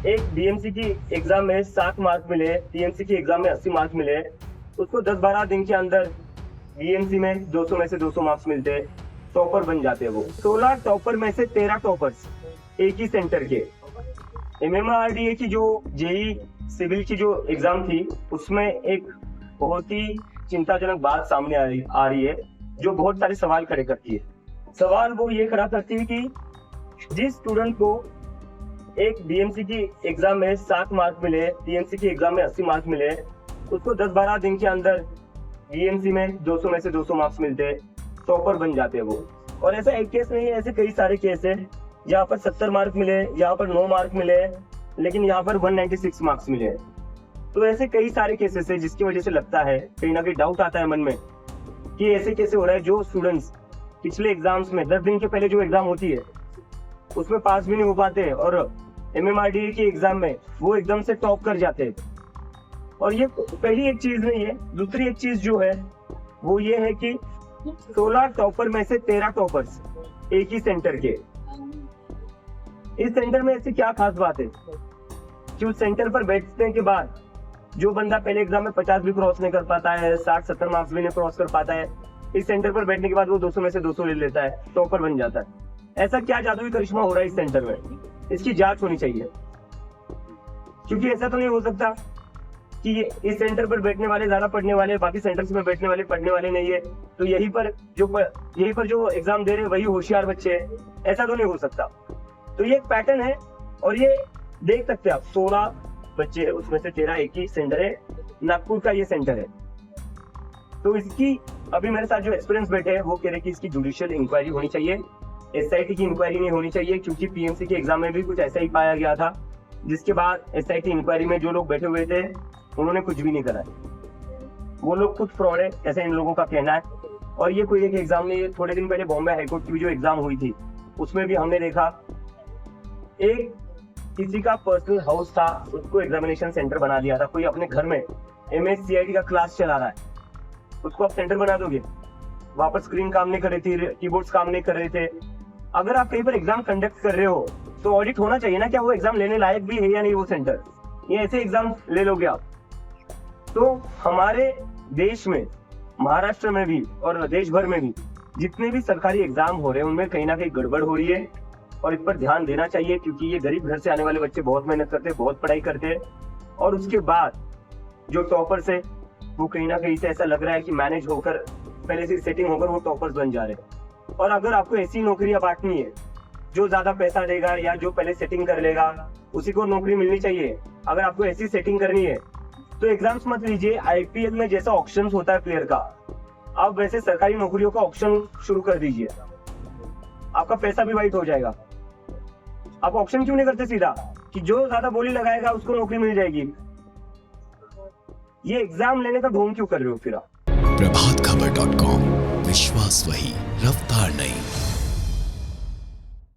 एक डीएमसी की एग्जाम में 60 मार्क मिले, टीएमसी की एग्जाम में 80 मार्क मिले, उसको 10-12 दिन के अंदर डीएमसी में 200 में से 200 मार्क्स मिलते, टॉपर बन जाते वो। 16 टॉपर में से 13 टॉपर्स एक ही सेंटर के। एमएमआरडीए की जो जेई सिविल की जो एग्जाम थी, उसमें एक बहुत ही चिंताजनक बात सामने आ रही है, जो बहुत सारे सवाल खड़े करती है। सवाल वो ये खड़ा करती है कि जिस स्टूडेंट को एक डीएमसी की एग्जाम में 60 मार्क मिले, टीएमसी की एग्जाम में 80 मार्क मिले, उसको 10-12 दिन के अंदर डीएमसी में 200 में से 200 मार्क्स मिलते, टॉपर बन जाते वो। और ऐसा एक केस नहीं है, ऐसे कई सारे केस है यहाँ पर 70 मार्क मिले, यहाँ पर 9 मार्क मिले, लेकिन यहाँ पर 196 मार्क्स मिले। तो ऐसे कई सारे केसेस है जिसकी वजह से लगता है, कहीं ना कहीं डाउट आता है मन में कि ऐसे कैसे हो रहा है। जो स्टूडेंट्स पिछले एग्जाम्स में 10 दिन के पहले जो एग्जाम होती है उसमें पास भी नहीं हो पाते, और एमएमआरडीए की एग्जाम में वो एकदम से टॉप कर जाते हैं। और ये पहली एक चीज नहीं है। दूसरी एक चीज जो है वो ये है कि 16 टॉपर में से 13 टॉपर्स एक ही सेंटर के। इस सेंटर में ऐसी क्या खास बात है कि उस सेंटर पर बैठने के बाद जो बंदा पहले एग्जाम में 50 भी क्रॉस नहीं कर पाता है, 60-70 मार्क्स भी नहीं क्रॉस कर पाता है, इस सेंटर पर बैठने के बाद वो 200 में से 200 ले लेता है, टॉपर बन जाता है। ऐसा क्या जादुई करिश्मा हो रहा है इस सेंटर में? इसकी जांच होनी चाहिए, क्योंकि ऐसा तो नहीं हो सकता कि इस सेंटर पर बैठने वाले ज्यादा पढ़ने वाले, बाकी सेंटर्स में बैठने वाले पढ़ने वाले नहीं है, तो यहीं पर जो एग्जाम दे रहे वही होशियार बच्चे हैं। ऐसा तो नहीं हो सकता। तो ये एक पैटर्न है, और ये देख सकते हैं आप, 16 बच्चे है, उसमें से 13 एक ही सेंटर है, नागपुर का ये सेंटर है। तो इसकी अभी मेरे साथ जो एक्सपीरियंस बैठे हैं वो कह रहे कि इसकी जुडिशियल इंक्वायरी होनी चाहिए, एसआईटी की इंक्वायरी नहीं होनी चाहिए, क्योंकि पीएमसी के एग्जाम में भी कुछ ऐसा ही पाया गया था, जिसके बाद एसआईटी इंक्वायरी में जो लोग बैठे हुए थे उन्होंने कुछ भी नहीं करा। वो लोग खुद फ्रॉड है, ऐसा इन लोगों का कहना है। और ये कोई एक एग्जाम नहीं है। थोड़े दिन पहले बॉम्बे हाईकोर्ट की जो एग्जाम हुई थी उसमें भी हमने देखा, एक किसी का पर्सनल हाउस था, उसको एग्जामिनेशन सेंटर बना दिया था। कोई अपने घर में एमएससीआईटी का क्लास चला रहा है, उसको आप सेंटर बना दोगे? वहां पर स्क्रीन काम नहीं कर रही थी, कीबोर्ड्स काम नहीं कर रहे थे। अगर आप कहीं पर एग्जाम कंडक्ट कर रहे हो तो ऑडिट होना चाहिए ना, क्या वो एग्जाम लेने लायक भी है या नहीं वो सेंटर। ये ऐसे एग्जाम ले लोगे आप? तो हमारे देश में, महाराष्ट्र में भी और देश भर में भी जितने भी सरकारी एग्जाम हो रहे हैं उनमें कहीं ना कहीं गड़बड़ हो रही है, और इस पर ध्यान देना चाहिए, क्योंकि ये गरीब घर से आने वाले बच्चे बहुत मेहनत करते हैं, बहुत पढ़ाई करते हैं, और उसके बाद जो टॉपर्स है वो कहीं ना कहीं से ऐसा लग रहा है कि मैनेज होकर, पहले से सेटिंग होकर वो टॉपर्स बन जा रहे हैं। और अगर आपको ऐसी नौकरियां बांटनी है जो ज्यादा पैसा देगा या जो पहले सेटिंग कर लेगा उसी को नौकरी मिलनी चाहिए, अगर आपको ऐसी सेटिंग करनी है तो एग्जाम्स मत लीजिए। आईपीएल में जैसा ऑक्शन होता है प्लेयर का, आप वैसे सरकारी नौकरियों का ऑक्शन शुरू कर दीजिए, आपका पैसा भी वाइट हो जाएगा। आप ऑक्शन क्यों नहीं करते सीधा कि जो ज्यादा बोली लगाएगा उसको नौकरी मिल जाएगी? ये एग्जाम लेने का ढोंग क्यों कर रहे हो फिर आप? प्रभातखबर.com, विश्वास वही, रफ्तार नहीं।